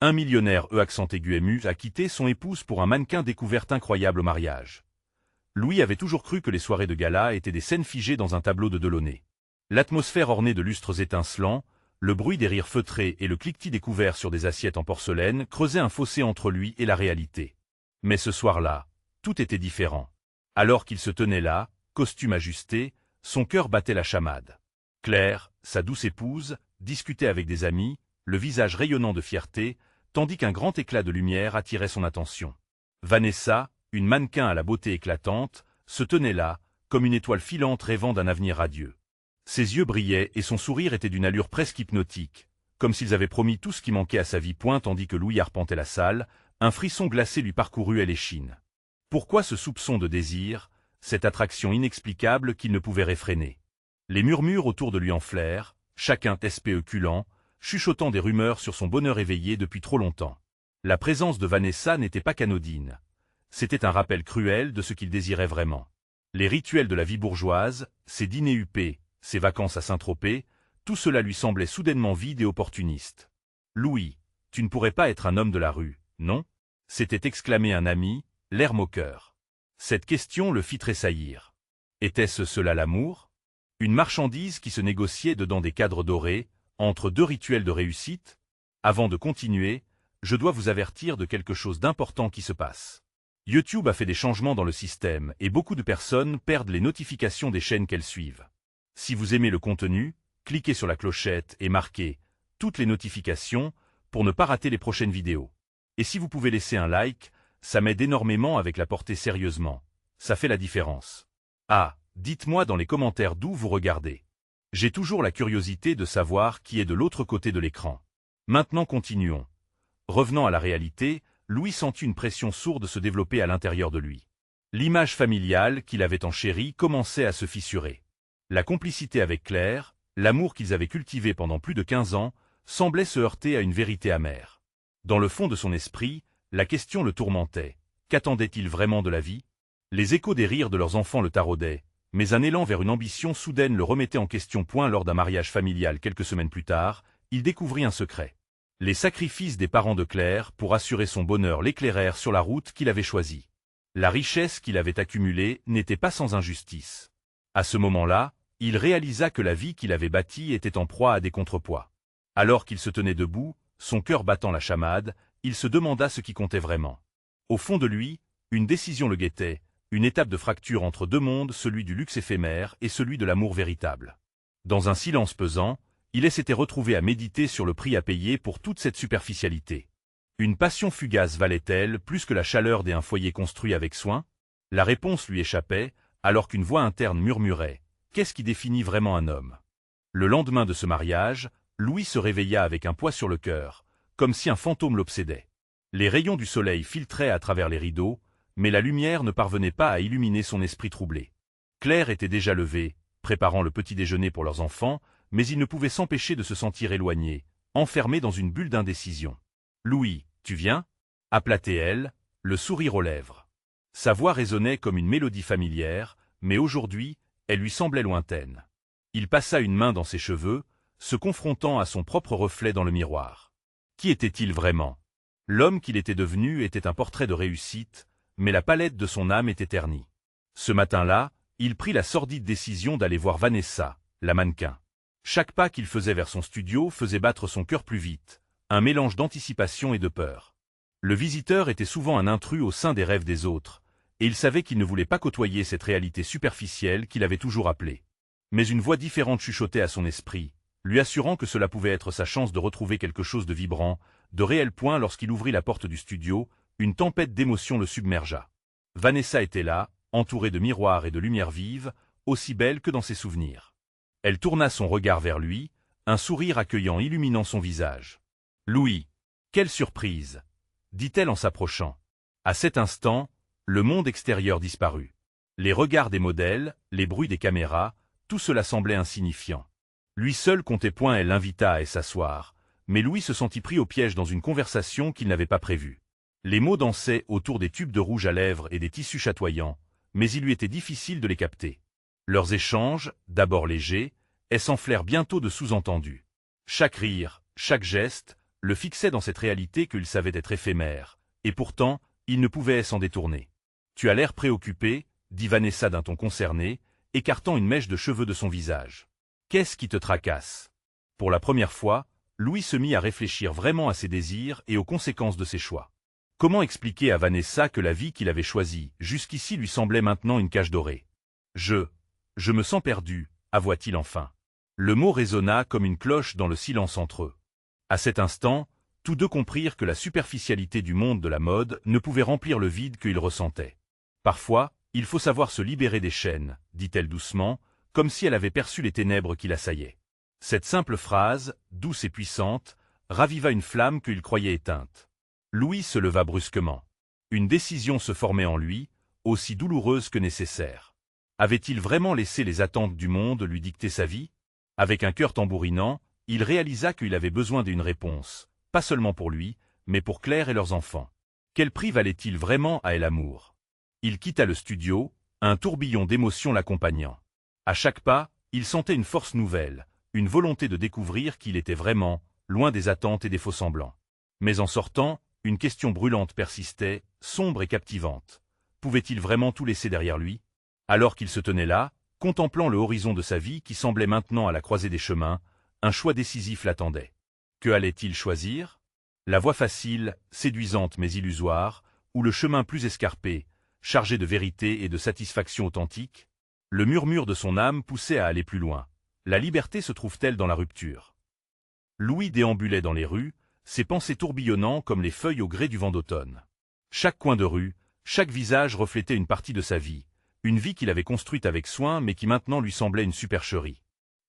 Un millionnaire accent aigu ému a quitté son épouse pour un mannequin découverte incroyable au mariage. Louis avait toujours cru que les soirées de gala étaient des scènes figées dans un tableau de Delaunay. L'atmosphère ornée de lustres étincelants, le bruit des rires feutrés et le cliquetis des couverts sur des assiettes en porcelaine creusaient un fossé entre lui et la réalité. Mais ce soir-là, tout était différent. Alors qu'il se tenait là, costume ajusté, son cœur battait la chamade. Claire, sa douce épouse, discutait avec des amis, le visage rayonnant de fierté, tandis qu'un grand éclat de lumière attirait son attention. Vanessa, une mannequin à la beauté éclatante, se tenait là, comme une étoile filante rêvant d'un avenir radieux. Ses yeux brillaient et son sourire était d'une allure presque hypnotique, comme s'ils avaient promis tout ce qui manquait à sa vie. Tandis que Louis arpentait la salle, un frisson glacé lui parcourut l'échine. Pourquoi ce soupçon de désir, cette attraction inexplicable qu'il ne pouvait réfréner? Les murmures autour de lui enflèrent, chacun spéculant, chuchotant des rumeurs sur son bonheur éveillé depuis trop longtemps. La présence de Vanessa n'était pas qu'anodine. C'était un rappel cruel de ce qu'il désirait vraiment. Les rituels de la vie bourgeoise, ses dîners huppés, ses vacances à Saint-Tropez, tout cela lui semblait soudainement vide et opportuniste. « Louis, tu ne pourrais pas être un homme de la rue, non » s'était exclamé un ami, l'air moqueur. Cette question le fit tressaillir. Était-ce cela l'amour? Une marchandise qui se négociait dedans des cadres dorés, entre deux rituels de réussite? Avant de continuer, je dois vous avertir de quelque chose d'important qui se passe. YouTube a fait des changements dans le système et beaucoup de personnes perdent les notifications des chaînes qu'elles suivent. Si vous aimez le contenu, cliquez sur la clochette et marquez « Toutes les notifications » pour ne pas rater les prochaines vidéos. Et si vous pouvez laisser un like, ça m'aide énormément avec la portée sérieusement. Ça fait la différence. Ah, dites-moi dans les commentaires d'où vous regardez. J'ai toujours la curiosité de savoir qui est de l'autre côté de l'écran. Maintenant continuons. Revenant à la réalité, Louis sentit une pression sourde se développer à l'intérieur de lui. L'image familiale qu'il avait enchérie commençait à se fissurer. La complicité avec Claire, l'amour qu'ils avaient cultivé pendant plus de 15 ans, semblait se heurter à une vérité amère. Dans le fond de son esprit, la question le tourmentait. Qu'attendait-il vraiment de la vie? Les échos des rires de leurs enfants le taraudaient, mais un élan vers une ambition soudaine le remettait en question. Lors d'un mariage familial quelques semaines plus tard, il découvrit un secret. Les sacrifices des parents de Claire pour assurer son bonheur l'éclairèrent sur la route qu'il avait choisie. La richesse qu'il avait accumulée n'était pas sans injustice. À ce moment-là, il réalisa que la vie qu'il avait bâtie était en proie à des contrepoids. Alors qu'il se tenait debout, son cœur battant la chamade, il se demanda ce qui comptait vraiment. Au fond de lui, une décision le guettait, une étape de fracture entre deux mondes, celui du luxe éphémère et celui de l'amour véritable. Dans un silence pesant, il s'était retrouvé à méditer sur le prix à payer pour toute cette superficialité. Une passion fugace valait-elle plus que la chaleur d'un foyer construit avec soin? La réponse lui échappait, alors qu'une voix interne murmurait « Qu'est-ce qui définit vraiment un homme ?» Le lendemain de ce mariage, Louis se réveilla avec un poids sur le cœur, comme si un fantôme l'obsédait. Les rayons du soleil filtraient à travers les rideaux, mais la lumière ne parvenait pas à illuminer son esprit troublé. Claire était déjà levée, préparant le petit déjeuner pour leurs enfants, mais il ne pouvait s'empêcher de se sentir éloigné, enfermé dans une bulle d'indécision. « Louis, tu viens » appela-t-elle, le sourire aux lèvres. Sa voix résonnait comme une mélodie familière, mais aujourd'hui, elle lui semblait lointaine. Il passa une main dans ses cheveux, se confrontant à son propre reflet dans le miroir. Qui était-il vraiment? L'homme qu'il était devenu était un portrait de réussite, mais la palette de son âme était ternie. Ce matin-là, il prit la sordide décision d'aller voir Vanessa, la mannequin. Chaque pas qu'il faisait vers son studio faisait battre son cœur plus vite, un mélange d'anticipation et de peur. Le visiteur était souvent un intrus au sein des rêves des autres, et il savait qu'il ne voulait pas côtoyer cette réalité superficielle qu'il avait toujours appelée. Mais une voix différente chuchotait à son esprit, lui assurant que cela pouvait être sa chance de retrouver quelque chose de vibrant, de réel. Lorsqu'il ouvrit la porte du studio, une tempête d'émotions le submergea. Vanessa était là, entourée de miroirs et de lumière vive, aussi belle que dans ses souvenirs. Elle tourna son regard vers lui, un sourire accueillant illuminant son visage. « Louis, quelle surprise !» dit-elle en s'approchant. À cet instant, le monde extérieur disparut. Les regards des modèles, les bruits des caméras, tout cela semblait insignifiant. Lui seul comptait. Elle l'invita à s'asseoir, mais Louis se sentit pris au piège dans une conversation qu'il n'avait pas prévue. Les mots dansaient autour des tubes de rouge à lèvres et des tissus chatoyants, mais il lui était difficile de les capter. Leurs échanges, d'abord légers, s'enflèrent bientôt de sous-entendus. Chaque rire, chaque geste, le fixait dans cette réalité qu'il savait être éphémère, et pourtant, il ne pouvait s'en détourner. « Tu as l'air préoccupé, » dit Vanessa d'un ton concerné, écartant une mèche de cheveux de son visage. « Qu'est-ce qui te tracasse ?» Pour la première fois, Louis se mit à réfléchir vraiment à ses désirs et aux conséquences de ses choix. Comment expliquer à Vanessa que la vie qu'il avait choisie, jusqu'ici lui semblait maintenant une cage dorée? « Je me sens perdu », avoua-t-il enfin. Le mot résonna comme une cloche dans le silence entre eux. À cet instant, tous deux comprirent que la superficialité du monde de la mode ne pouvait remplir le vide qu'ils ressentaient. « Parfois, il faut savoir se libérer des chaînes, » dit-elle doucement, comme si elle avait perçu les ténèbres qui l'assaillaient. Cette simple phrase, douce et puissante, raviva une flamme qu'il croyait éteinte. Louis se leva brusquement. Une décision se formait en lui, aussi douloureuse que nécessaire. Avait-il vraiment laissé les attentes du monde lui dicter sa vie? Avec un cœur tambourinant, il réalisa qu'il avait besoin d'une réponse, pas seulement pour lui, mais pour Claire et leurs enfants. Quel prix valait-il vraiment à El Amour? Il quitta le studio, un tourbillon d'émotions l'accompagnant. À chaque pas, il sentait une force nouvelle, une volonté de découvrir qui il était vraiment, loin des attentes et des faux-semblants. Mais en sortant, une question brûlante persistait, sombre et captivante. Pouvait-il vraiment tout laisser derrière lui? Alors qu'il se tenait là, contemplant le horizon de sa vie qui semblait maintenant à la croisée des chemins, un choix décisif l'attendait. Que allait-il choisir? La voie facile, séduisante mais illusoire, ou le chemin plus escarpé, chargé de vérité et de satisfaction authentique? Le murmure de son âme poussait à aller plus loin. La liberté se trouve-t-elle dans la rupture? Louis déambulait dans les rues, ses pensées tourbillonnant comme les feuilles au gré du vent d'automne. Chaque coin de rue, chaque visage reflétait une partie de sa vie, une vie qu'il avait construite avec soin mais qui maintenant lui semblait une supercherie.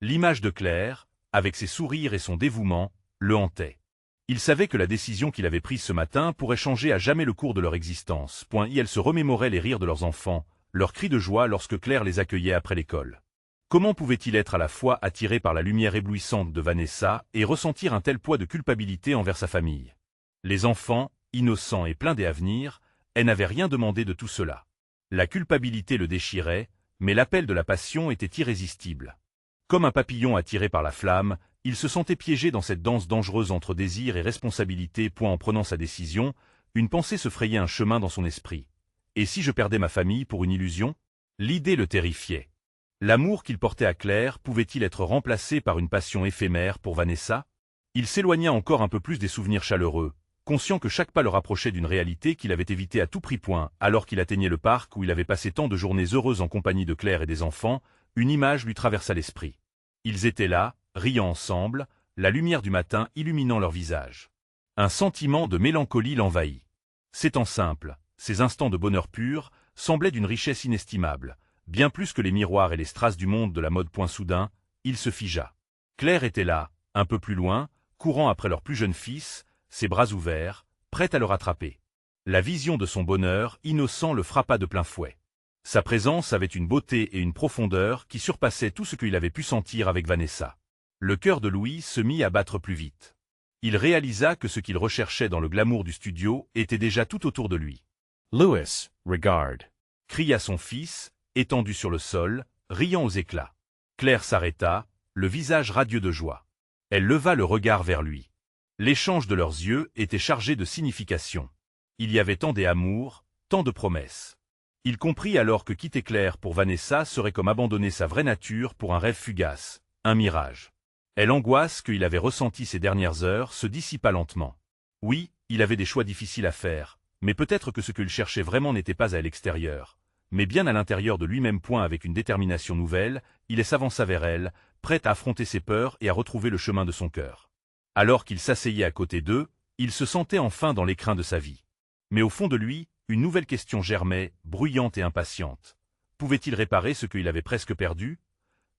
L'image de Claire, avec ses sourires et son dévouement, le hantait. Il savait que la décision qu'il avait prise ce matin pourrait changer à jamais le cours de leur existence. Elle se remémorait les rires de leurs enfants, leurs cris de joie lorsque Claire les accueillait après l'école. Comment pouvait-il être à la fois attiré par la lumière éblouissante de Vanessa et ressentir un tel poids de culpabilité envers sa famille? Les enfants, innocents et pleins d'avenir, elle n'avait rien demandé de tout cela. La culpabilité le déchirait, mais l'appel de la passion était irrésistible. Comme un papillon attiré par la flamme, il se sentait piégé dans cette danse dangereuse entre désir et responsabilité. En prenant sa décision, une pensée se frayait un chemin dans son esprit. Et si je perdais ma famille pour une illusion? L'idée le terrifiait. L'amour qu'il portait à Claire pouvait-il être remplacé par une passion éphémère pour Vanessa? Il s'éloigna encore un peu plus des souvenirs chaleureux, conscient que chaque pas le rapprochait d'une réalité qu'il avait évitée à tout prix. Alors qu'il atteignait le parc où il avait passé tant de journées heureuses en compagnie de Claire et des enfants, une image lui traversa l'esprit. Ils étaient là, riant ensemble, la lumière du matin illuminant leurs visages. Un sentiment de mélancolie l'envahit. Ces temps simples, ces instants de bonheur pur, semblaient d'une richesse inestimable, bien plus que les miroirs et les strass du monde de la mode. Soudain, il se figea. Claire était là, un peu plus loin, courant après leur plus jeune fils, ses bras ouverts, prête à le rattraper. La vision de son bonheur innocent le frappa de plein fouet. Sa présence avait une beauté et une profondeur qui surpassaient tout ce qu'il avait pu sentir avec Vanessa. Le cœur de Louis se mit à battre plus vite. Il réalisa que ce qu'il recherchait dans le glamour du studio était déjà tout autour de lui. « Louis, regarde !» cria son fils, étendu sur le sol, riant aux éclats. Claire s'arrêta, le visage radieux de joie. Elle leva le regard vers lui. L'échange de leurs yeux était chargé de signification. Il y avait tant d'amour, tant de promesses. Il comprit alors que quitter Claire pour Vanessa serait comme abandonner sa vraie nature pour un rêve fugace, un mirage. Et l'angoisse qu'il avait ressentie ces dernières heures se dissipa lentement. Oui, il avait des choix difficiles à faire, mais peut-être que ce qu'il cherchait vraiment n'était pas à l'extérieur, mais bien à l'intérieur de lui-même. Avec une détermination nouvelle, il s'avança vers elle, prêt à affronter ses peurs et à retrouver le chemin de son cœur. Alors qu'il s'asseyait à côté d'eux, il se sentait enfin dans l'écrin de sa vie. Mais au fond de lui, une nouvelle question germait, bruyante et impatiente. Pouvait-il réparer ce qu'il avait presque perdu?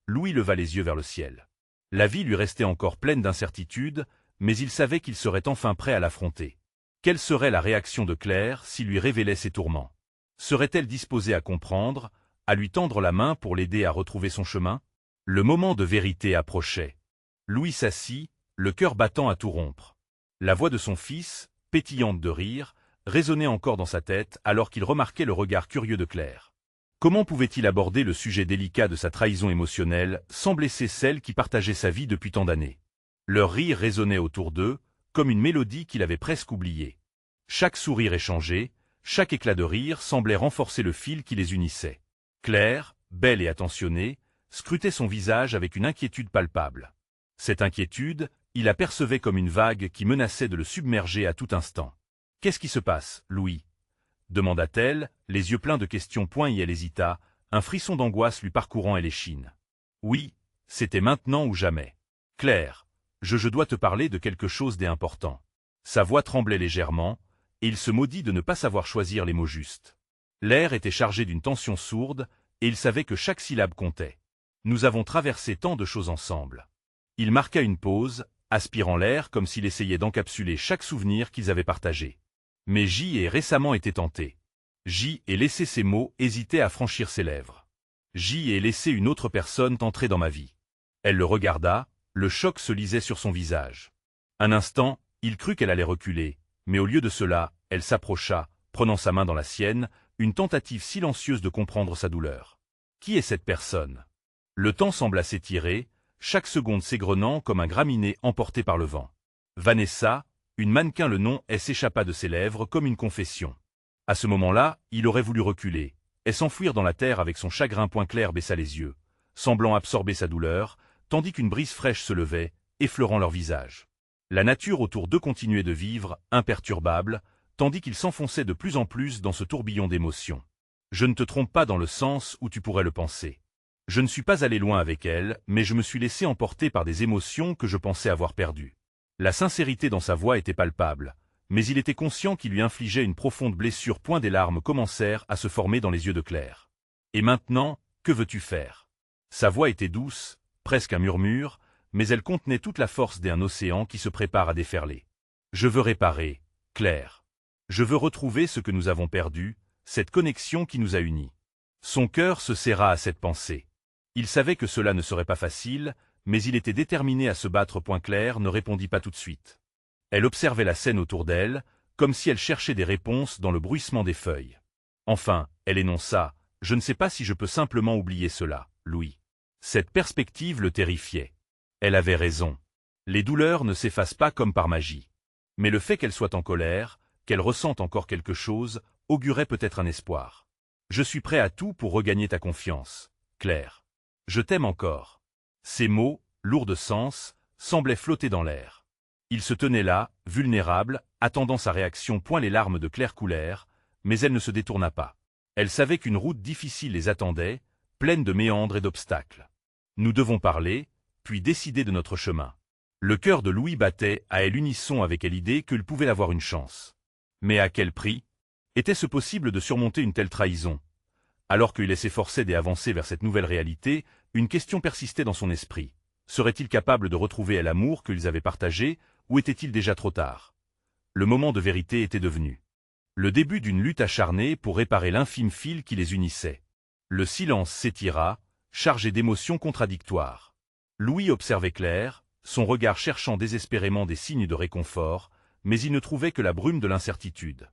Louis leva les yeux vers le ciel. La vie lui restait encore pleine d'incertitudes, mais il savait qu'il serait enfin prêt à l'affronter. Quelle serait la réaction de Claire s'il lui révélait ses tourments? Serait-elle disposée à comprendre, à lui tendre la main pour l'aider à retrouver son chemin? Le moment de vérité approchait. Louis s'assit, le cœur battant à tout rompre. La voix de son fils, pétillante de rire, résonnait encore dans sa tête alors qu'il remarquait le regard curieux de Claire. Comment pouvait-il aborder le sujet délicat de sa trahison émotionnelle sans blesser celle qui partageait sa vie depuis tant d'années? Leur rire résonnait autour d'eux, comme une mélodie qu'il avait presque oubliée. Chaque sourire échangé, chaque éclat de rire semblait renforcer le fil qui les unissait. Claire, belle et attentionnée, scrutait son visage avec une inquiétude palpable. Cette inquiétude, il la percevait comme une vague qui menaçait de le submerger à tout instant. « Qu'est-ce qui se passe, Louis ?» demanda-t-elle, les yeux pleins de questions. Et elle hésita, un frisson d'angoisse lui parcourant l'échine. Oui, c'était maintenant ou jamais. « Claire, je dois te parler de quelque chose d'important. » Sa voix tremblait légèrement, et il se maudit de ne pas savoir choisir les mots justes. L'air était chargé d'une tension sourde, et il savait que chaque syllabe comptait. Nous avons traversé tant de choses ensemble. Il marqua une pause, aspirant l'air comme s'il essayait d'encapsuler chaque souvenir qu'ils avaient partagé. Mais J ait récemment été tenté. J ait laissé ces mots hésiter à franchir ses lèvres. J ait laissé une autre personne entrer dans ma vie. Elle le regarda, le choc se lisait sur son visage. Un instant, il crut qu'elle allait reculer, mais au lieu de cela, elle s'approcha, prenant sa main dans la sienne, une tentative silencieuse de comprendre sa douleur. Qui est cette personne? Le temps sembla s'étirer, chaque seconde s'égrenant comme un graminé emporté par le vent. Vanessa, une mannequin. Le nom s'échappa de ses lèvres comme une confession. À ce moment-là, il aurait voulu reculer, et s'enfuir dans la terre avec son chagrin. Claire baissa les yeux, semblant absorber sa douleur, tandis qu'une brise fraîche se levait, effleurant leur visage. La nature autour d'eux continuait de vivre, imperturbable, tandis qu'ils s'enfonçaient de plus en plus dans ce tourbillon d'émotions. Je ne te trompe pas dans le sens où tu pourrais le penser. Je ne suis pas allé loin avec elle, mais je me suis laissé emporter par des émotions que je pensais avoir perdues. La sincérité dans sa voix était palpable, mais il était conscient qu'il lui infligeait une profonde blessure. Des larmes commencèrent à se former dans les yeux de Claire. Et maintenant, que veux-tu faire? Sa voix était douce, presque un murmure, mais elle contenait toute la force d'un océan qui se prépare à déferler. Je veux réparer, Claire. Je veux retrouver ce que nous avons perdu, cette connexion qui nous a unis. Son cœur se serra à cette pensée. Il savait que cela ne serait pas facile, mais il était déterminé à se battre. Claire ne répondit pas tout de suite. Elle observait la scène autour d'elle, comme si elle cherchait des réponses dans le bruissement des feuilles. Enfin, elle énonça, « Je ne sais pas si je peux simplement oublier cela, Louis. » Cette perspective le terrifiait. Elle avait raison. Les douleurs ne s'effacent pas comme par magie. Mais le fait qu'elle soit en colère, qu'elle ressente encore quelque chose, augurait peut-être un espoir. « Je suis prêt à tout pour regagner ta confiance, Claire. Je t'aime encore. » Ces mots, lourds de sens, semblaient flotter dans l'air. Il se tenait là, vulnérable, attendant sa réaction. Les larmes de Claire coulèrent, mais elle ne se détourna pas. Elle savait qu'une route difficile les attendait, pleine de méandres et d'obstacles. Nous devons parler, puis décider de notre chemin. Le cœur de Louis battait à l'unisson avec l'idée qu'il pouvait avoir une chance. Mais à quel prix? Était-ce possible de surmonter une telle trahison? Alors qu'il s'efforçait d'avancer vers cette nouvelle réalité, une question persistait dans son esprit. Serait-il capable de retrouver l'amour qu'ils avaient partagé, ou était-il déjà trop tard? Le moment de vérité était devenu. Le début d'une lutte acharnée pour réparer l'infime fil qui les unissait. Le silence s'étira, chargé d'émotions contradictoires. Louis observait Claire, son regard cherchant désespérément des signes de réconfort, mais il ne trouvait que la brume de l'incertitude.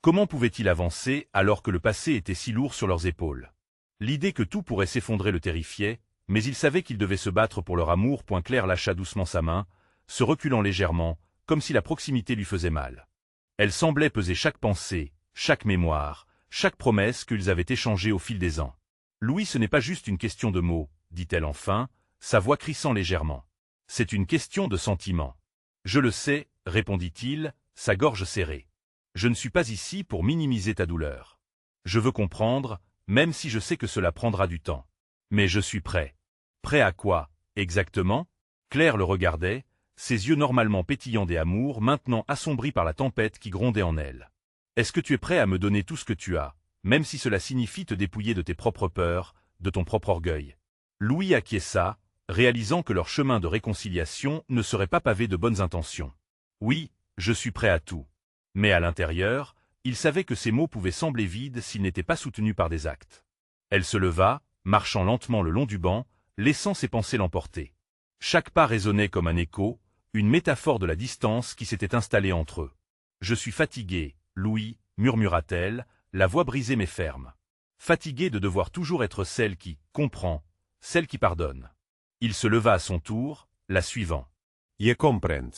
Comment pouvait-il avancer alors que le passé était si lourd sur leurs épaules? L'idée que tout pourrait s'effondrer le terrifiait, mais il savait qu'il devait se battre pour leur amour. Claire lâcha doucement sa main, se reculant légèrement, comme si la proximité lui faisait mal. Elle semblait peser chaque pensée, chaque mémoire, chaque promesse qu'ils avaient échangée au fil des ans. « Louis, ce n'est pas juste une question de mots, » dit-elle enfin, sa voix crissant légèrement. « C'est une question de sentiment. »« Je le sais, » répondit-il, sa gorge serrée. « Je ne suis pas ici pour minimiser ta douleur. Je veux comprendre, même si je sais que cela prendra du temps. Mais je suis prêt. » Prêt à quoi, exactement? Claire le regardait, ses yeux normalement pétillants d'amour maintenant assombris par la tempête qui grondait en elle. « Est-ce que tu es prêt à me donner tout ce que tu as, même si cela signifie te dépouiller de tes propres peurs, de ton propre orgueil? » Louis acquiesça, réalisant que leur chemin de réconciliation ne serait pas pavé de bonnes intentions. « Oui, je suis prêt à tout. » Mais à l'intérieur, il savait que ces mots pouvaient sembler vides s'ils n'étaient pas soutenus par des actes. Elle se leva, marchant lentement le long du banc, laissant ses pensées l'emporter. Chaque pas résonnait comme un écho, une métaphore de la distance qui s'était installée entre eux. « Je suis fatiguée, Louis, » murmura-t-elle, la voix brisée mais ferme. Fatiguée de devoir toujours être celle qui comprend, celle qui pardonne. Il se leva à son tour, la suivant. « Je comprends. »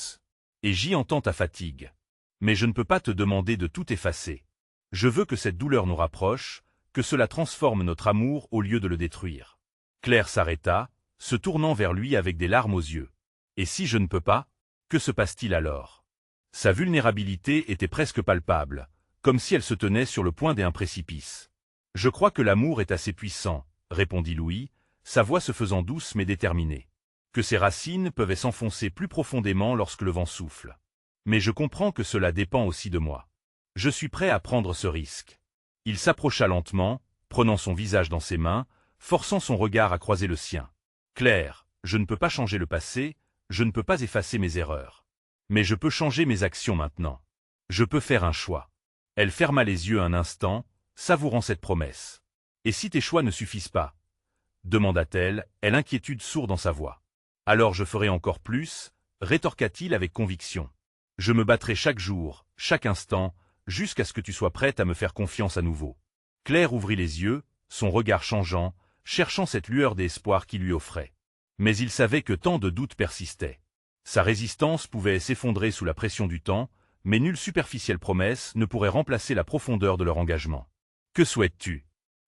Et j'y entends ta fatigue. Mais je ne peux pas te demander de tout effacer. Je veux que cette douleur nous rapproche, que cela transforme notre amour au lieu de le détruire. Claire s'arrêta, se tournant vers lui avec des larmes aux yeux. Et si je ne peux pas, que se passe-t-il alors? Sa vulnérabilité était presque palpable, comme si elle se tenait sur le point d'un précipice. Je crois que l'amour est assez puissant, répondit Louis, sa voix se faisant douce mais déterminée. Que ses racines peuvent s'enfoncer plus profondément lorsque le vent souffle. Mais je comprends que cela dépend aussi de moi. Je suis prêt à prendre ce risque. Il s'approcha lentement, prenant son visage dans ses mains, forçant son regard à croiser le sien. Claire, je ne peux pas changer le passé, je ne peux pas effacer mes erreurs. Mais je peux changer mes actions maintenant. Je peux faire un choix. Elle ferma les yeux un instant, savourant cette promesse. Et si tes choix ne suffisent pas? Demanda-t-elle, l'inquiétude sourde dans sa voix. Alors je ferai encore plus, rétorqua-t-il avec conviction. Je me battrai chaque jour, chaque instant, jusqu'à ce que tu sois prête à me faire confiance à nouveau. Claire ouvrit les yeux, son regard changeant, cherchant cette lueur d'espoir qu'il lui offrait. Mais il savait que tant de doutes persistaient. Sa résistance pouvait s'effondrer sous la pression du temps, mais nulle superficielle promesse ne pourrait remplacer la profondeur de leur engagement. « Que souhaites-tu »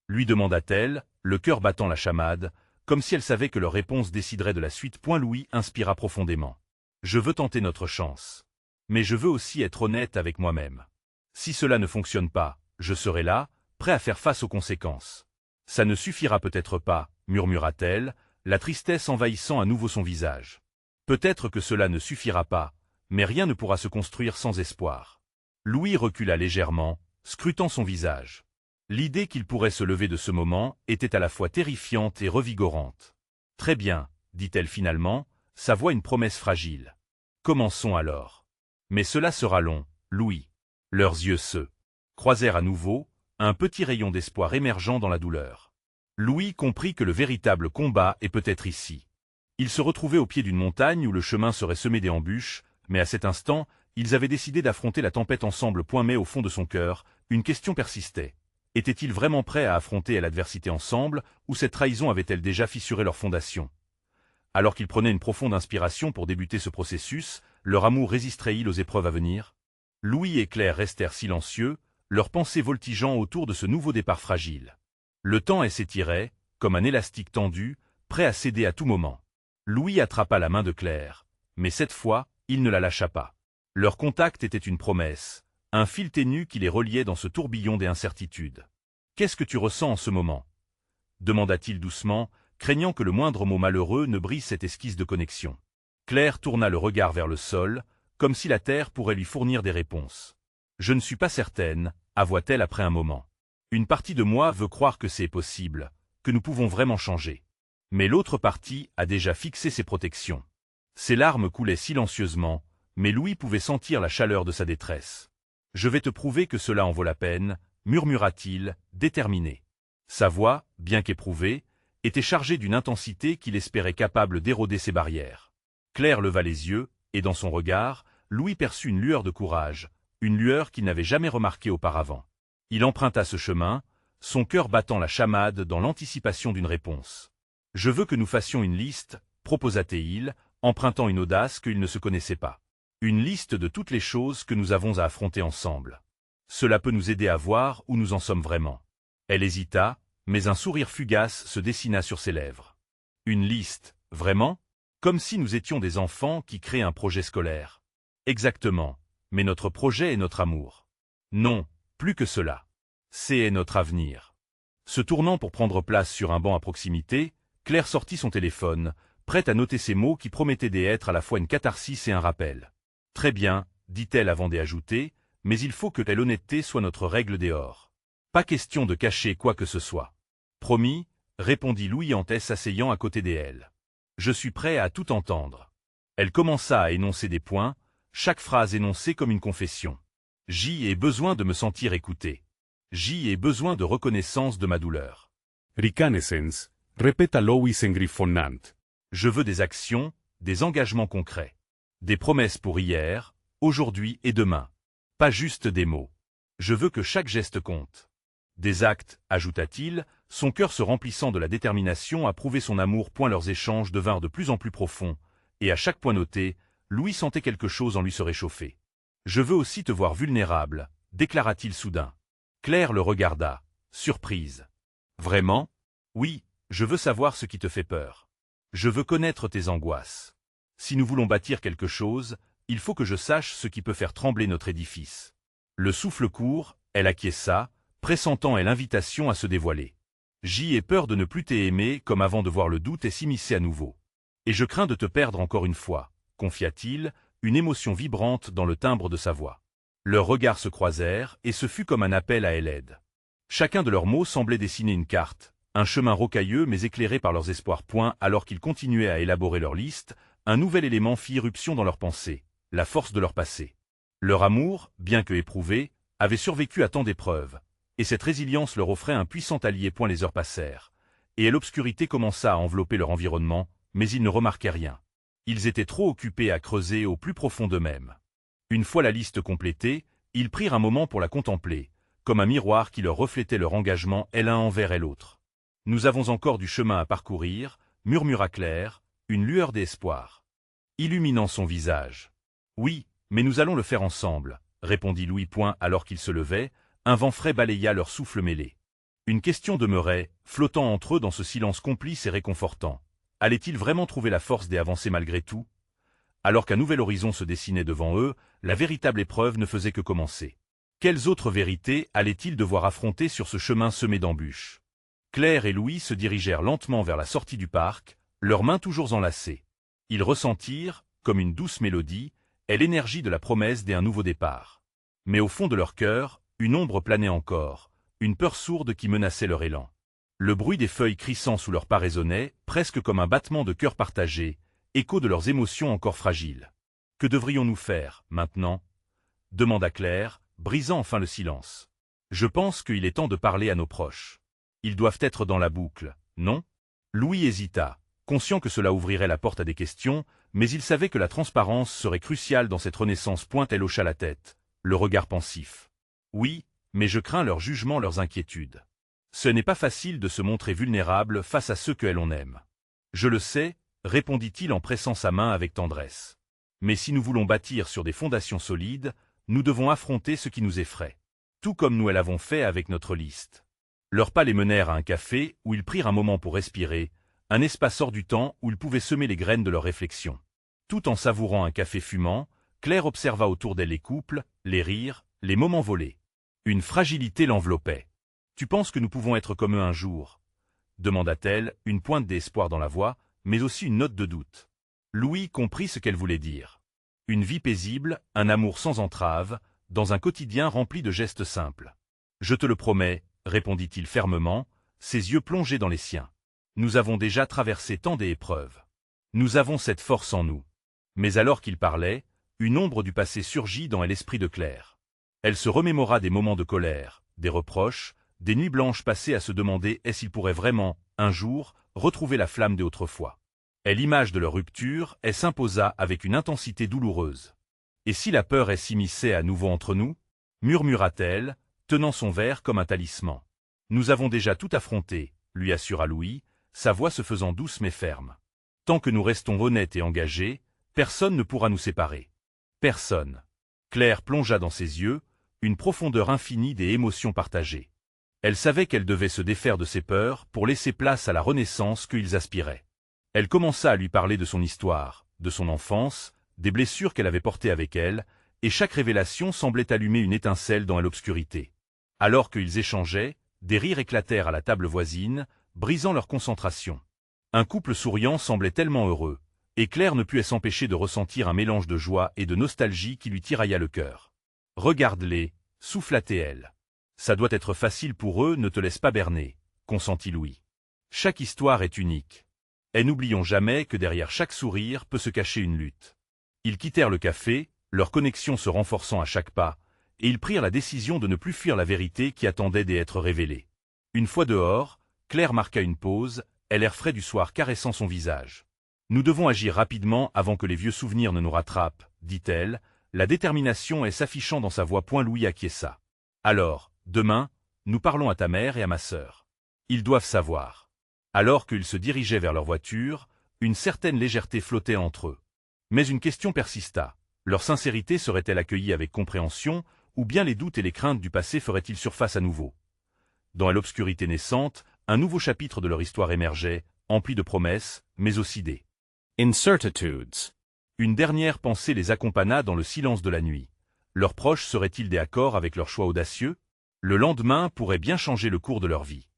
lui demanda-t-elle, le cœur battant la chamade, comme si elle savait que leur réponse déciderait de la suite. Louis inspira profondément. « Je veux tenter notre chance. Mais je veux aussi être honnête avec moi-même. Si cela ne fonctionne pas, je serai là, prêt à faire face aux conséquences. Ça ne suffira peut-être pas, murmura-t-elle, la tristesse envahissant à nouveau son visage. Peut-être que cela ne suffira pas, mais rien ne pourra se construire sans espoir. Louis recula légèrement, scrutant son visage. L'idée qu'il pourrait se lever de ce moment était à la fois terrifiante et revigorante. « Très bien, dit-elle finalement, sa voix une promesse fragile. Commençons alors. Mais cela sera long, Louis. Leurs yeux se croisèrent à nouveau, un petit rayon d'espoir émergeant dans la douleur. Louis comprit que le véritable combat est peut-être ici. Ils se retrouvaient au pied d'une montagne où le chemin serait semé d'embûches, mais à cet instant, ils avaient décidé d'affronter la tempête ensemble. Mais au fond de son cœur, une question persistait. Étaient-ils vraiment prêts à affronter l'adversité ensemble, ou cette trahison avait-elle déjà fissuré leur fondation? Alors qu'ils prenaient une profonde inspiration pour débuter ce processus, leur amour résisterait-il aux épreuves à venir? Louis et Claire restèrent silencieux, leurs pensées voltigeant autour de ce nouveau départ fragile. Le temps s'étirait, comme un élastique tendu, prêt à céder à tout moment. Louis attrapa la main de Claire, mais cette fois, il ne la lâcha pas. Leur contact était une promesse, un fil ténu qui les reliait dans ce tourbillon des incertitudes. « Qu'est-ce que tu ressens en ce moment » demanda-t-il doucement, craignant que le moindre mot malheureux ne brise cette esquisse de connexion. Claire tourna le regard vers le sol, comme si la terre pourrait lui fournir des réponses. « Je ne suis pas certaine, avoua-t-elle après un moment. Une partie de moi veut croire que c'est possible, que nous pouvons vraiment changer. Mais l'autre partie a déjà fixé ses protections. » Ses larmes coulaient silencieusement, mais Louis pouvait sentir la chaleur de sa détresse. « Je vais te prouver que cela en vaut la peine, » murmura-t-il, déterminé. Sa voix, bien qu'éprouvée, était chargée d'une intensité qu'il espérait capable d'éroder ses barrières. Claire leva les yeux, et dans son regard, Louis perçut une lueur de courage, une lueur qu'il n'avait jamais remarquée auparavant. Il emprunta ce chemin, son cœur battant la chamade dans l'anticipation d'une réponse. « Je veux que nous fassions une liste, » proposa-t-il, empruntant une audace qu'il ne se connaissait pas. « Une liste de toutes les choses que nous avons à affronter ensemble. Cela peut nous aider à voir où nous en sommes vraiment. » Elle hésita, mais un sourire fugace se dessina sur ses lèvres. « Une liste, vraiment? Comme si nous étions des enfants qui créent un projet scolaire. » « Exactement, mais notre projet est notre amour. » « Non, plus que cela. C'est notre avenir. » Se tournant pour prendre place sur un banc à proximité, Claire sortit son téléphone, prête à noter ces mots qui promettaient d'être à la fois une catharsis et un rappel. « Très bien, » dit-elle avant d'ajouter, « mais il faut que l'honnêteté soit notre règle d'or. Pas question de cacher quoi que ce soit. »« Promis, » répondit Louis en s'asseyant à côté d'elle. « Je suis prêt à tout entendre. » Elle commença à énoncer des points, chaque phrase énoncée comme une confession. « J'ai besoin de me sentir écouté. J'ai besoin de reconnaissance de ma douleur. » Reconnaissance, répéta Louis en griffonnant. « Je veux des actions, des engagements concrets. Des promesses pour hier, aujourd'hui et demain. Pas juste des mots. Je veux que chaque geste compte. Des actes, ajouta-t-il, son cœur se remplissant de la détermination à prouver son amour. Leurs échanges devinrent de plus en plus profonds, et à chaque point noté, Louis sentait quelque chose en lui se réchauffer. « Je veux aussi te voir vulnérable », déclara-t-il soudain. Claire le regarda, surprise. « Vraiment ? Oui, je veux savoir ce qui te fait peur. Je veux connaître tes angoisses. Si nous voulons bâtir quelque chose, il faut que je sache ce qui peut faire trembler notre édifice. » Le souffle court, elle acquiesça, pressentant l'invitation à se dévoiler. « J'ai peur de ne plus t'aimer comme avant de voir le doute et s'immiscer à nouveau. Et je crains de te perdre encore une fois, » confia-t-il, une émotion vibrante dans le timbre de sa voix. Leurs regards se croisèrent, et ce fut comme un appel à l'aide. Chacun de leurs mots semblait dessiner une carte, un chemin rocailleux mais éclairé par leurs espoirs. Alors qu'ils continuaient à élaborer leur liste, un nouvel élément fit irruption dans leurs pensées, la force de leur passé. Leur amour, bien que éprouvé, avait survécu à tant d'épreuves, et cette résilience leur offrait un puissant allié. Les heures passèrent, et l'obscurité commença à envelopper leur environnement, mais ils ne remarquaient rien. Ils étaient trop occupés à creuser au plus profond d'eux-mêmes. Une fois la liste complétée, ils prirent un moment pour la contempler, comme un miroir qui leur reflétait leur engagement l'un envers l'autre. « Nous avons encore du chemin à parcourir », murmura Claire, une lueur d'espoir illuminant son visage. « Oui, mais nous allons le faire ensemble », répondit Louis. Alors qu'ils se levaient, un vent frais balaya leur souffle mêlé. Une question demeurait, flottant entre eux dans ce silence complice et réconfortant. Allait-il vraiment trouver la force d'avancer malgré tout? Alors qu'un nouvel horizon se dessinait devant eux, la véritable épreuve ne faisait que commencer. Quelles autres vérités allaient-ils devoir affronter sur ce chemin semé d'embûches? Claire et Louis se dirigèrent lentement vers la sortie du parc, leurs mains toujours enlacées. Ils ressentirent, comme une douce mélodie, l'énergie de la promesse d'un nouveau départ. Mais au fond de leur cœur, une ombre planait encore, une peur sourde qui menaçait leur élan. Le bruit des feuilles crissant sous leurs pas résonnait, presque comme un battement de cœur partagé, écho de leurs émotions encore fragiles. « Que devrions-nous faire, maintenant ?» demanda Claire, brisant enfin le silence. « Je pense qu'il est temps de parler à nos proches. Ils doivent être dans la boucle, non ?» Louis hésita, conscient que cela ouvrirait la porte à des questions, mais il savait que la transparence serait cruciale dans cette renaissance. Elle hocha la tête, le regard pensif. « Oui, mais je crains leur jugement, leurs inquiétudes. Ce n'est pas facile de se montrer vulnérable face à ceux que l'on aime. »« Je le sais, » répondit-il en pressant sa main avec tendresse. « Mais si nous voulons bâtir sur des fondations solides, nous devons affronter ce qui nous effraie. Tout comme nous l'avons fait avec notre liste. » Leurs pas les menèrent à un café où ils prirent un moment pour respirer, un espace hors du temps où ils pouvaient semer les graines de leurs réflexions. Tout en savourant un café fumant, Claire observa autour d'elle les couples, les rires, les moments volés. Une fragilité l'enveloppait. « Tu penses que nous pouvons être comme eux un jour ?» demanda-t-elle, une pointe d'espoir dans la voix, mais aussi une note de doute. Louis comprit ce qu'elle voulait dire. Une vie paisible, un amour sans entrave, dans un quotidien rempli de gestes simples. « Je te le promets, » répondit-il fermement, ses yeux plongés dans les siens. « Nous avons déjà traversé tant d'épreuves. Nous avons cette force en nous. » Mais alors qu'il parlait, une ombre du passé surgit dans l'esprit de Claire. Elle se remémora des moments de colère, des reproches, des nuits blanches passées à se demander s'il pourrait vraiment, un jour, retrouver la flamme d'autrefois. Et l'image de leur rupture s'imposa avec une intensité douloureuse. « Et si la peur s'immisçait à nouveau entre nous ?» murmura-t-elle, tenant son verre comme un talisman. « Nous avons déjà tout affronté, » lui assura Louis, sa voix se faisant douce mais ferme. « Tant que nous restons honnêtes et engagés, personne ne pourra nous séparer. Personne. » Claire plongea dans ses yeux, une profondeur infinie des émotions partagées. Elle savait qu'elle devait se défaire de ses peurs pour laisser place à la renaissance qu'ils aspiraient. Elle commença à lui parler de son histoire, de son enfance, des blessures qu'elle avait portées avec elle, et chaque révélation semblait allumer une étincelle dans l'obscurité. Alors qu'ils échangeaient, des rires éclatèrent à la table voisine, brisant leur concentration. Un couple souriant semblait tellement heureux, et Claire ne put s'empêcher de ressentir un mélange de joie et de nostalgie qui lui tirailla le cœur. « Regarde-les, » souffla-t-elle. « Ça doit être facile pour eux, ne te laisse pas berner, » consentit Louis. « Chaque histoire est unique. Et n'oublions jamais que derrière chaque sourire peut se cacher une lutte. » Ils quittèrent le café, leur connexion se renforçant à chaque pas, et ils prirent la décision de ne plus fuir la vérité qui attendait d'être révélée. Une fois dehors, Claire marqua une pause, l'air frais du soir caressant son visage. « Nous devons agir rapidement avant que les vieux souvenirs ne nous rattrapent, » dit-elle, la détermination s'affichant dans sa voix. Louis acquiesça. « Alors, demain, nous parlons à ta mère et à ma sœur. Ils doivent savoir. » Alors qu'ils se dirigeaient vers leur voiture, une certaine légèreté flottait entre eux. Mais une question persista. Leur sincérité serait-elle accueillie avec compréhension, ou bien les doutes et les craintes du passé feraient-ils surface à nouveau? Dans l'obscurité naissante, un nouveau chapitre de leur histoire émergeait, empli de promesses, mais aussi incertitudes. Une dernière pensée les accompagna dans le silence de la nuit. Leurs proches seraient-ils d'accord avec leur choix audacieux? Le lendemain pourrait bien changer le cours de leur vie.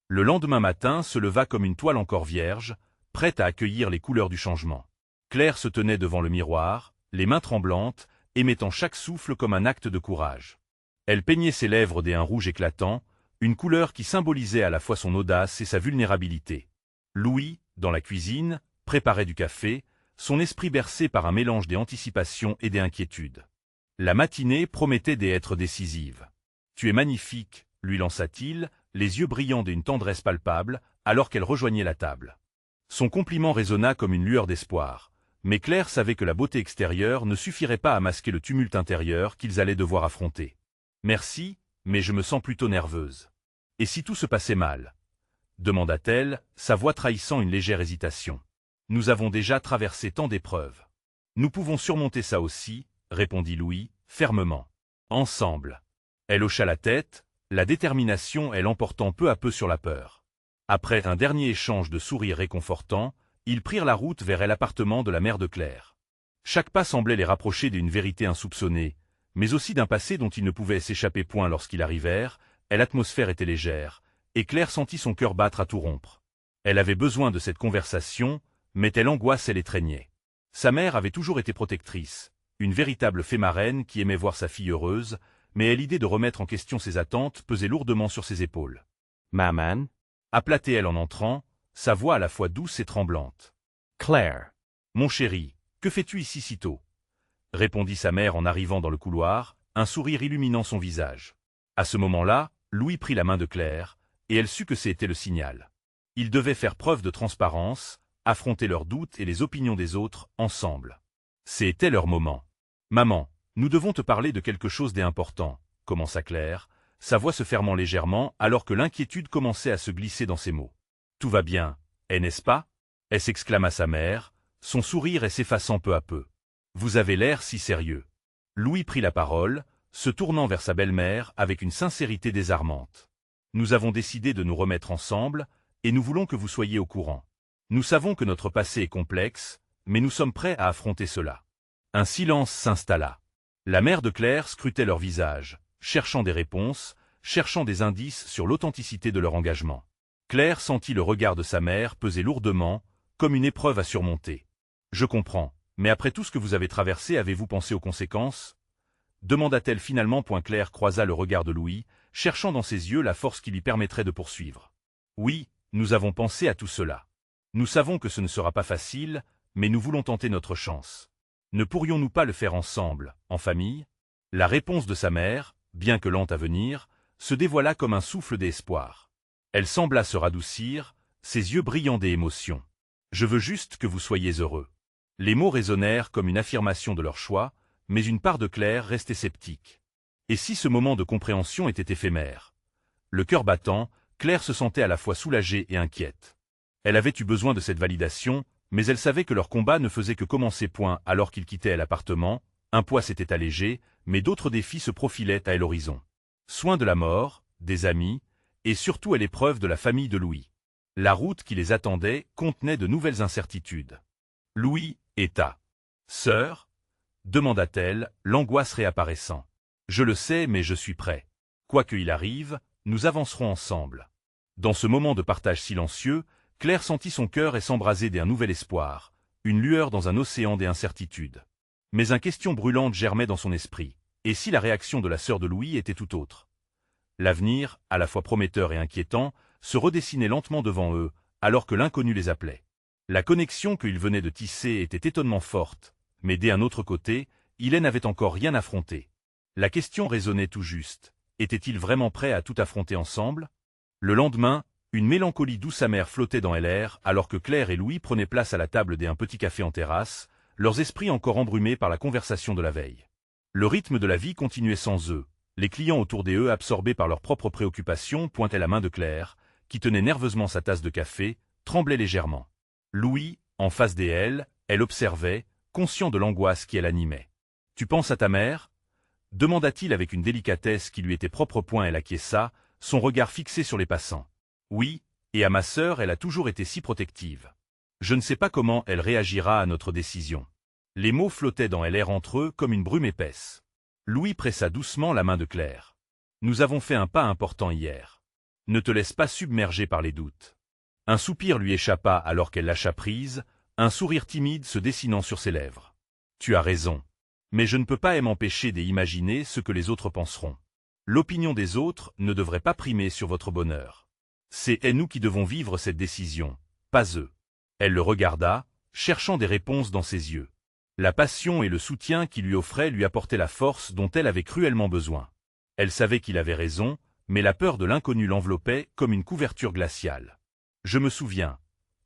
Le lendemain matin se leva comme une toile encore vierge, prête à accueillir les couleurs du changement. Claire se tenait devant le miroir, les mains tremblantes, émettant chaque souffle comme un acte de courage. Elle peignait ses lèvres d'un rouge éclatant, une couleur qui symbolisait à la fois son audace et sa vulnérabilité. Louis, dans la cuisine, préparait du café, son esprit bercé par un mélange des anticipations et des inquiétudes. La matinée promettait d'être décisive. « Tu es magnifique », lui lança-t-il, les yeux brillants d'une tendresse palpable, alors qu'elle rejoignait la table. Son compliment résonna comme une lueur d'espoir, mais Claire savait que la beauté extérieure ne suffirait pas à masquer le tumulte intérieur qu'ils allaient devoir affronter. « Merci, mais je me sens plutôt nerveuse. »« Et si tout se passait mal ?» demanda-t-elle, sa voix trahissant une légère hésitation. « Nous avons déjà traversé tant d'épreuves. »« Nous pouvons surmonter ça aussi, » répondit Louis, fermement. « Ensemble. » Elle hocha la tête, la détermination l'emportant peu à peu sur la peur. Après un dernier échange de sourires réconfortants, ils prirent la route vers l'appartement de la mère de Claire. Chaque pas semblait les rapprocher d'une vérité insoupçonnée, mais aussi d'un passé dont ils ne pouvaient s'échapper point lorsqu'ils arrivèrent, et l'atmosphère était légère, et Claire sentit son cœur battre à tout rompre. Elle avait besoin de cette conversation, mais telle angoisse l'étreignait. Sa mère avait toujours été protectrice, une véritable fée marraine qui aimait voir sa fille heureuse, mais l'idée de remettre en question ses attentes pesait lourdement sur ses épaules. « Maman » appela-t-elle en entrant, sa voix à la fois douce et tremblante. « Claire. »« Mon chéri, que fais-tu ici si tôt ?» répondit sa mère en arrivant dans le couloir, un sourire illuminant son visage. À ce moment-là, Louis prit la main de Claire, et elle sut que c'était le signal. Ils devaient faire preuve de transparence, affronter leurs doutes et les opinions des autres, ensemble. C'était leur moment. « Maman, nous devons te parler de quelque chose d'important, » commença Claire, sa voix se fermant légèrement alors que l'inquiétude commençait à se glisser dans ses mots. « Tout va bien, n'est-ce pas ?» s'exclama sa mère, son sourire s'effaçant peu à peu. « Vous avez l'air si sérieux. » Louis prit la parole, se tournant vers sa belle-mère avec une sincérité désarmante. « Nous avons décidé de nous remettre ensemble, et nous voulons que vous soyez au courant. Nous savons que notre passé est complexe, mais nous sommes prêts à affronter cela. » Un silence s'installa. La mère de Claire scrutait leur visage, cherchant des réponses, cherchant des indices sur l'authenticité de leur engagement. Claire sentit le regard de sa mère peser lourdement, comme une épreuve à surmonter. « Je comprends, mais après tout ce que vous avez traversé, avez-vous pensé aux conséquences ?» demanda-t-elle finalement. Claire croisa le regard de Louis, cherchant dans ses yeux la force qui lui permettrait de poursuivre. « Oui, nous avons pensé à tout cela. Nous savons que ce ne sera pas facile, mais nous voulons tenter notre chance. Ne pourrions-nous pas le faire ensemble, en famille ?» La réponse de sa mère, bien que lente à venir, se dévoila comme un souffle d'espoir. Elle sembla se radoucir, ses yeux brillant d'émotion. « Je veux juste que vous soyez heureux. » Les mots résonnèrent comme une affirmation de leur choix, mais une part de Claire restait sceptique. Et si ce moment de compréhension était éphémère? Le cœur battant, Claire se sentait à la fois soulagée et inquiète. Elle avait eu besoin de cette validation, mais elle savait que leur combat ne faisait que commencer. Alors qu'ils quittaient l'appartement, un poids s'était allégé, mais d'autres défis se profilaient à l'horizon. Soin de la mort, des amis, et surtout à l'épreuve de la famille de Louis. La route qui les attendait contenait de nouvelles incertitudes. « Louis et ta sœur ?» demanda-t-elle, l'angoisse réapparaissant. « Je le sais, mais je suis prêt. Quoi qu'il arrive, nous avancerons ensemble. » Dans ce moment de partage silencieux, Claire sentit son cœur s'embraser d'un nouvel espoir, une lueur dans un océan d'incertitudes. Mais une question brûlante germait dans son esprit. Et si la réaction de la sœur de Louis était tout autre? L'avenir, à la fois prometteur et inquiétant, se redessinait lentement devant eux, alors que l'inconnu les appelait. La connexion qu'ils venaient de tisser était étonnamment forte, mais d'un autre côté, Hélène n'avait encore rien affronté. La question résonnait tout juste. Étaient-ils vraiment prêts à tout affronter ensemble? Le lendemain, une mélancolie douce amère flottait dans l'air alors que Claire et Louis prenaient place à la table d'un petit café en terrasse, leurs esprits encore embrumés par la conversation de la veille. Le rythme de la vie continuait sans eux, les clients autour d'eux absorbés par leurs propres préoccupations pointaient la main de Claire, qui tenait nerveusement sa tasse de café, tremblait légèrement. Louis, en face d'elle, elle observait, conscient de l'angoisse qui l'animait. « Tu penses à ta mère » demanda-t-il avec une délicatesse qui lui était propre. Elle acquiesça, son regard fixé sur les passants. « Oui, et à ma sœur, elle a toujours été si protective. Je ne sais pas comment elle réagira à notre décision. » Les mots flottaient dans l'air entre eux comme une brume épaisse. Louis pressa doucement la main de Claire. « Nous avons fait un pas important hier. Ne te laisse pas submerger par les doutes. » Un soupir lui échappa alors qu'elle lâcha prise, un sourire timide se dessinant sur ses lèvres. « Tu as raison. Mais je ne peux pas m'empêcher d'imaginer ce que les autres penseront. L'opinion des autres ne devrait pas primer sur votre bonheur. C'est nous qui devons vivre cette décision, pas eux. » Elle le regarda, cherchant des réponses dans ses yeux. La passion et le soutien qu'il lui offrait lui apportaient la force dont elle avait cruellement besoin. Elle savait qu'il avait raison, mais la peur de l'inconnu l'enveloppait comme une couverture glaciale. « Je me souviens, »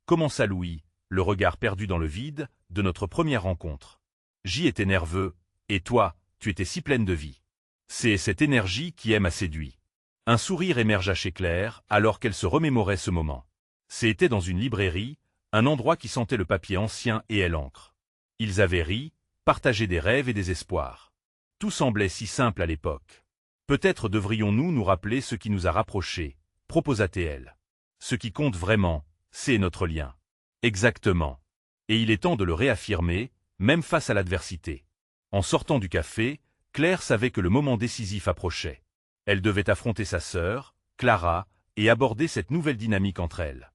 commença Louis, le regard perdu dans le vide, de notre première rencontre. J'y étais nerveux, et toi, tu étais si pleine de vie. C'est cette énergie qui m'a séduit. Un sourire émergea chez Claire, alors qu'elle se remémorait ce moment. C'était dans une librairie, un endroit qui sentait le papier ancien et l'encre. Ils avaient ri, partagé des rêves et des espoirs. Tout semblait si simple à l'époque. Peut-être devrions-nous nous rappeler ce qui nous a rapprochés, proposa-t-elle. Ce qui compte vraiment, c'est notre lien. Exactement. Et il est temps de le réaffirmer, même face à l'adversité. En sortant du café, Claire savait que le moment décisif approchait. Elle devait affronter sa sœur, Clara, et aborder cette nouvelle dynamique entre elles.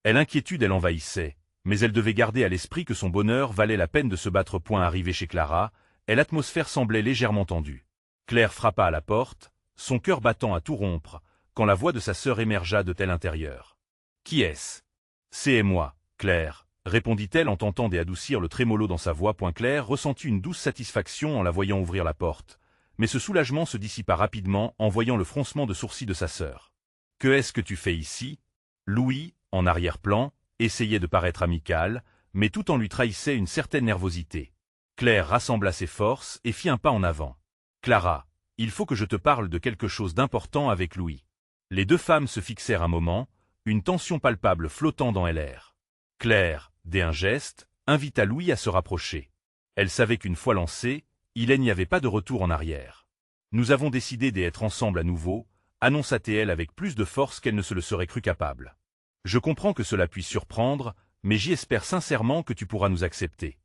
L'inquiétude l'envahissait, mais elle devait garder à l'esprit que son bonheur valait la peine de se battre. Arrivée chez Clara, l'atmosphère semblait légèrement tendue. Claire frappa à la porte, son cœur battant à tout rompre, quand la voix de sa sœur émergea de tel intérieur. « Qui est-ce » ? « C'est moi, Claire, » répondit-elle en tentant d'adoucir le trémolo dans sa voix. Claire ressentit une douce satisfaction en la voyant ouvrir la porte, mais ce soulagement se dissipa rapidement en voyant le froncement de sourcils de sa sœur. « Que est-ce que tu fais ici » Louis, en arrière-plan, essayait de paraître amical, mais tout en lui trahissait une certaine nervosité. Claire rassembla ses forces et fit un pas en avant. « Clara, il faut que je te parle de quelque chose d'important avec Louis. » Les deux femmes se fixèrent un moment, une tension palpable flottant dans l'air. Claire, dès un geste, invita Louis à se rapprocher. Elle savait qu'une fois lancé, il n'y avait pas de retour en arrière. « Nous avons décidé d'être ensemble à nouveau, » annonça-t-elle avec plus de force qu'elle ne se le serait cru capable. « Je comprends que cela puisse surprendre, mais j'espère sincèrement que tu pourras nous accepter. »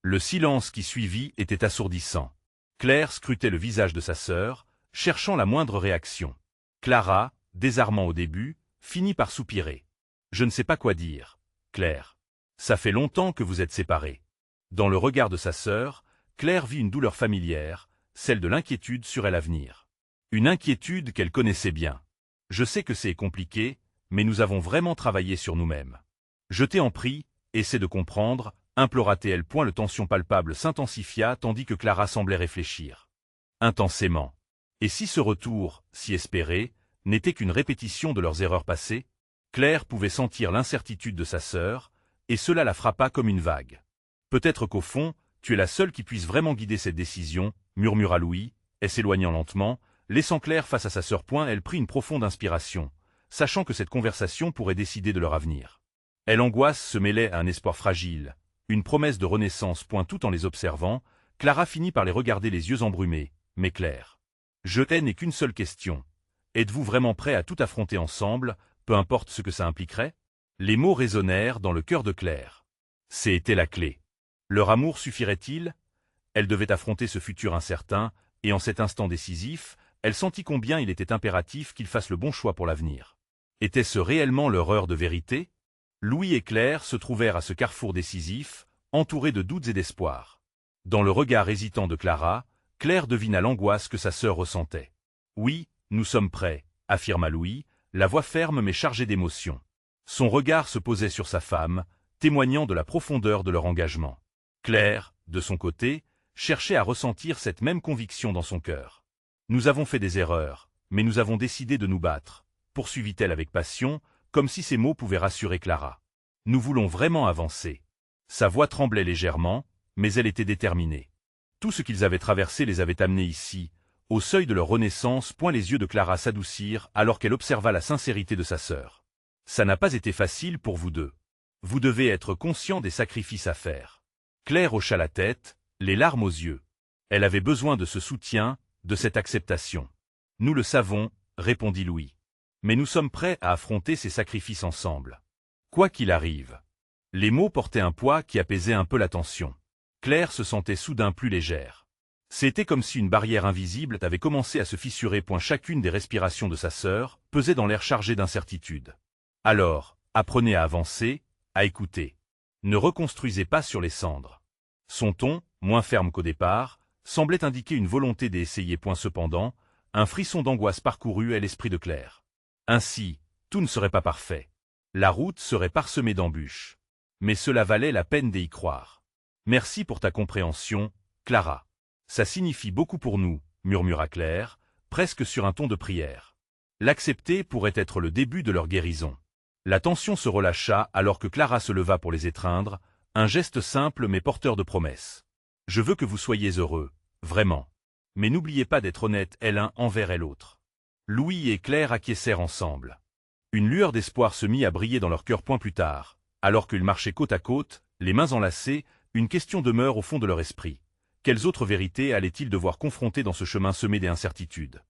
Le silence qui suivit était assourdissant. Claire scrutait le visage de sa sœur, cherchant la moindre réaction. Clara, désarmant au début, finit par soupirer. « Je ne sais pas quoi dire, Claire. Ça fait longtemps que vous êtes séparés. » Dans le regard de sa sœur, Claire vit une douleur familière, celle de l'inquiétude sur l'avenir. Une inquiétude qu'elle connaissait bien. « Je sais que c'est compliqué, mais nous avons vraiment travaillé sur nous-mêmes. Je t'en prie, essaie de comprendre, » implora-t-elle. Le tension palpable s'intensifia tandis que Clara semblait réfléchir. Intensément. Et si ce retour, si espéré, n'était qu'une répétition de leurs erreurs passées? Claire pouvait sentir l'incertitude de sa sœur, et cela la frappa comme une vague. « Peut-être qu'au fond, tu es la seule qui puisse vraiment guider cette décision, » murmura Louis, et s'éloignant lentement, laissant Claire face à sa sœur. Elle prit une profonde inspiration, sachant que cette conversation pourrait décider de leur avenir. L'angoisse se mêlait à un espoir fragile, une promesse de renaissance. Tout en les observant, Clara finit par les regarder les yeux embrumés. « Mais Claire, je n'ai qu'une seule question. Êtes-vous vraiment prêts à tout affronter ensemble, peu importe ce que ça impliquerait ?» Les mots résonnèrent dans le cœur de Claire. C'était la clé. Leur amour suffirait-il? Elle devait affronter ce futur incertain, et en cet instant décisif, elle sentit combien il était impératif qu'ils fassent le bon choix pour l'avenir. Était-ce réellement leur heure de vérité? Louis et Claire se trouvèrent à ce carrefour décisif, entourés de doutes et d'espoirs. Dans le regard hésitant de Clara, Claire devina l'angoisse que sa sœur ressentait. « Oui, nous sommes prêts, » affirma Louis, la voix ferme mais chargée d'émotion. Son regard se posait sur sa femme, témoignant de la profondeur de leur engagement. Claire, de son côté, cherchait à ressentir cette même conviction dans son cœur. « Nous avons fait des erreurs, mais nous avons décidé de nous battre, » poursuivit-elle avec passion, comme si ces mots pouvaient rassurer Clara. « Nous voulons vraiment avancer. » Sa voix tremblait légèrement, mais elle était déterminée. Tout ce qu'ils avaient traversé les avait amenés ici, au seuil de leur renaissance. Les yeux de Clara s'adoucirent alors qu'elle observa la sincérité de sa sœur. « Ça n'a pas été facile pour vous deux. Vous devez être conscient des sacrifices à faire. Claire hocha la tête, les larmes aux yeux. Elle avait besoin de ce soutien, de cette acceptation. Nous le savons, répondit Louis. Mais nous sommes prêts à affronter ces sacrifices ensemble. Quoi qu'il arrive. Les mots portaient un poids qui apaisait un peu la tension. Claire se sentait soudain plus légère. C'était comme si une barrière invisible avait commencé à se fissurer. Chacune des respirations de sa sœur pesait dans l'air chargé d'incertitude. Alors, apprenez à avancer, à écouter. Ne reconstruisez pas sur les cendres. Son ton, moins ferme qu'au départ, semblait indiquer une volonté d'essayer. Cependant, un frisson d'angoisse parcourut l'esprit de Claire. Ainsi, tout ne serait pas parfait. La route serait parsemée d'embûches. Mais cela valait la peine d'y croire. Merci pour ta compréhension, Clara. Ça signifie beaucoup pour nous, murmura Claire, presque sur un ton de prière. L'accepter pourrait être le début de leur guérison. La tension se relâcha alors que Clara se leva pour les étreindre, un geste simple mais porteur de promesses. Je veux que vous soyez heureux, vraiment. Mais n'oubliez pas d'être honnêtes l'un envers l'autre. Louis et Claire acquiescèrent ensemble. Une lueur d'espoir se mit à briller dans leur cœur. Plus tard, alors qu'ils marchaient côte à côte, les mains enlacées, une question demeure au fond de leur esprit. Quelles autres vérités allaient-ils devoir confronter dans ce chemin semé d'incertitudes?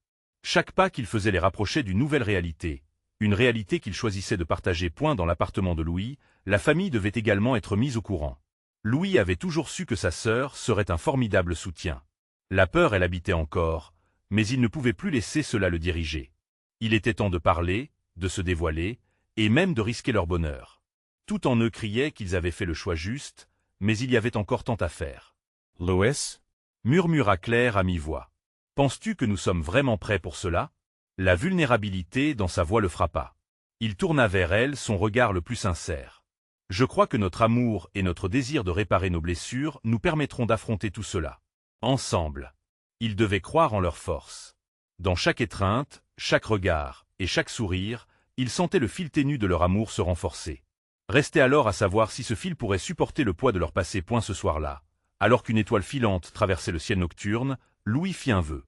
Chaque pas qu'ils faisaient les rapprochait d'une nouvelle réalité, une réalité qu'ils choisissaient de partager. Dans l'appartement de Louis, la famille devait également être mise au courant. Louis avait toujours su que sa sœur serait un formidable soutien. La peur l'habitait encore, mais il ne pouvait plus laisser cela le diriger. Il était temps de parler, de se dévoiler, et même de risquer leur bonheur. Tout en eux criait qu'ils avaient fait le choix juste, mais il y avait encore tant à faire. « Louis » murmura Claire à mi-voix. « Penses-tu que nous sommes vraiment prêts pour cela ?» La vulnérabilité dans sa voix le frappa. Il tourna vers elle son regard le plus sincère. « Je crois que notre amour et notre désir de réparer nos blessures nous permettront d'affronter tout cela. Ensemble. » Ils devaient croire en leur force. Dans chaque étreinte, chaque regard et chaque sourire, ils sentaient le fil ténu de leur amour se renforcer. Restait alors à savoir si ce fil pourrait supporter le poids de leur passé. Ce soir-là, alors qu'une étoile filante traversait le ciel nocturne, Louis fit un vœu.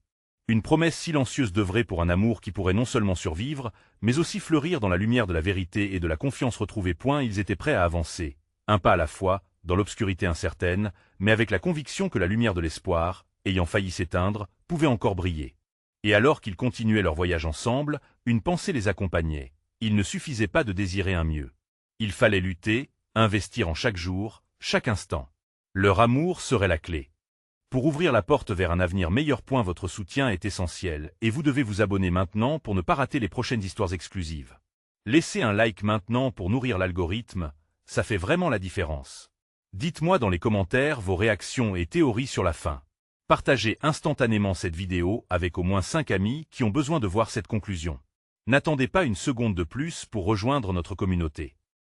Une promesse silencieuse d'œuvrer pour un amour qui pourrait non seulement survivre, mais aussi fleurir dans la lumière de la vérité et de la confiance retrouvée. Ils étaient prêts à avancer, un pas à la fois, dans l'obscurité incertaine, mais avec la conviction que la lumière de l'espoir, ayant failli s'éteindre, pouvait encore briller. Et alors qu'ils continuaient leur voyage ensemble, une pensée les accompagnait. Il ne suffisait pas de désirer un mieux. Il fallait lutter, investir en chaque jour, chaque instant. Leur amour serait la clé. Pour ouvrir la porte vers un avenir meilleur. Votre soutien est essentiel, et vous devez vous abonner maintenant pour ne pas rater les prochaines histoires exclusives. Laissez un like maintenant pour nourrir l'algorithme, ça fait vraiment la différence. Dites-moi dans les commentaires vos réactions et théories sur la fin. Partagez instantanément cette vidéo avec au moins 5 amis qui ont besoin de voir cette conclusion. N'attendez pas une seconde de plus pour rejoindre notre communauté.